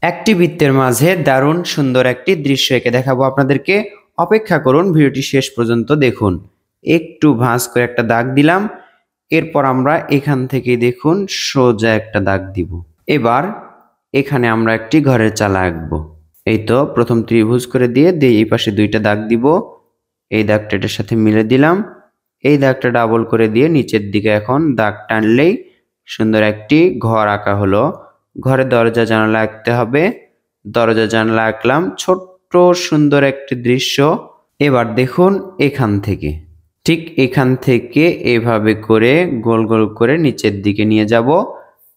একটি বৃত্তের মাঝে দারুণ সুন্দর একটি দৃশ্য এঁকে দেখাবো আপনাদেরকে। অপেক্ষা করুন, ভিডিওটি শেষ পর্যন্ত দেখুন। একটু ভাঁজ করে একটা দাগ দিলাম, এরপর আমরা এখান থেকে দেখুন সোজা একটা দাগ দিব। এবার এখানে আমরা একটি ঘরের চালা আঁকবো। এই তো প্রথম ত্রিভুজ করে দিয়ে এই পাশে দুইটা দাগ দিব। এই দাগটা এটার সাথে মিলে দিলাম। এই দাগটা ডাবল করে দিয়ে নিচের দিকে এখন দাগ টানলেই সুন্দর একটি ঘর আঁকা হলো। ঘরে দরজা জানালা আঁকতে হবে। দরজা জানালা আঁকলাম, ছোট্ট সুন্দর একটি দৃশ্য। এবার দেখুন এখান থেকে, ঠিক এখান থেকে এভাবে করে গোল গোল করে নিচের দিকে নিয়ে যাব।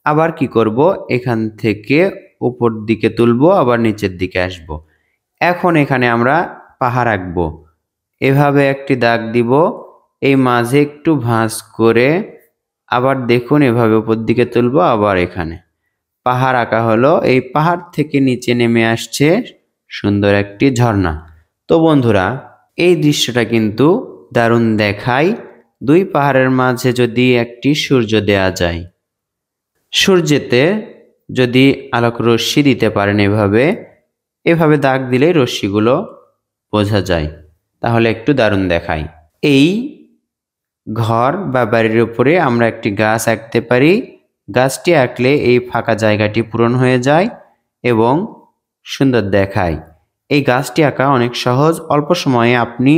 আবার কি করব, এখান থেকে উপর দিকে তুলবো, আবার নিচের দিকে আসব। এখন এখানে আমরা পাহাড় আঁকবো। এভাবে একটি দাগ দিব, এই মাঝে একটু ভাঁজ করে আবার দেখুন এভাবে উপর দিকে তুলবো, আবার এখানে পাহাড় আঁকা হলো। এই পাহাড় থেকে নিচে নেমে আসছে সুন্দর একটি ঝর্ণা। তো বন্ধুরা, এই দৃশ্যটা কিন্তু দারুণ দেখায়। দুই পাহাড়ের মাঝে যদি একটি সূর্য দেয়া যায়, সূর্যেতে যদি আলোক রশ্মি দিতে পারেন এভাবে এভাবে দাগ দিলেই রশ্মিগুলো বোঝা যায়, তাহলে একটু দারুণ দেখায়। এই ঘর বা বাড়ির উপরে আমরা একটি গাছ আঁকতে পারি। গাছটি আঁকলে এই ফাঁকা জায়গাটি পূরণ হয়ে যায় এবং সুন্দর দেখায়। এই গাছটি আঁকা অনেক সহজ, অল্প সময়ে আপনি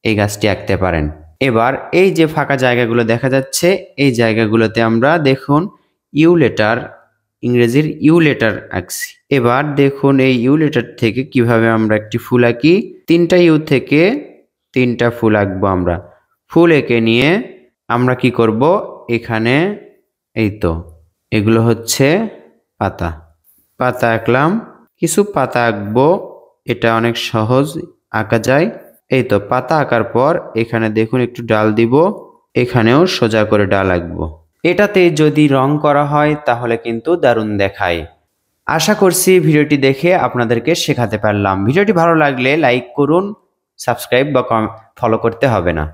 এই গাছটি আঁকতে পারেন। এবার এই যে ফাঁকা জায়গাগুলো দেখা যাচ্ছে, এই জায়গাগুলোতে আমরা দেখুন ইউ লেটার, ইংরেজির ইউ লেটার আঁকছি। এবার দেখুন এই ইউ লেটার থেকে কিভাবে আমরা একটি ফুল আঁকি। তিনটা ইউ থেকে তিনটা ফুল আঁকবো আমরা। ফুল এঁকে নিয়ে আমরা কি করব, এখানে এই তো এগুলো হচ্ছে পাতা। পাতা আঁকলাম, কিছু পাতা আঁকবো, এটা অনেক সহজ আঁকা যায়। এই তো পাতা আঁকার পর এখানে দেখুন একটু ডাল দিব, এখানেও সোজা করে ডাল আঁকবো। এটাতে যদি রং করা হয় তাহলে কিন্তু দারুণ দেখায়। আশা করছি ভিডিওটি দেখে আপনাদেরকে শেখাতে পারলাম। ভিডিওটি ভালো লাগলে লাইক করুন, সাবস্ক্রাইব বা ফলো করতে হবে না,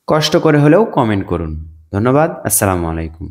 কষ্ট করে হলেও কমেন্ট করুন। ধন্যবাদ। আসসালামু আলাইকুম।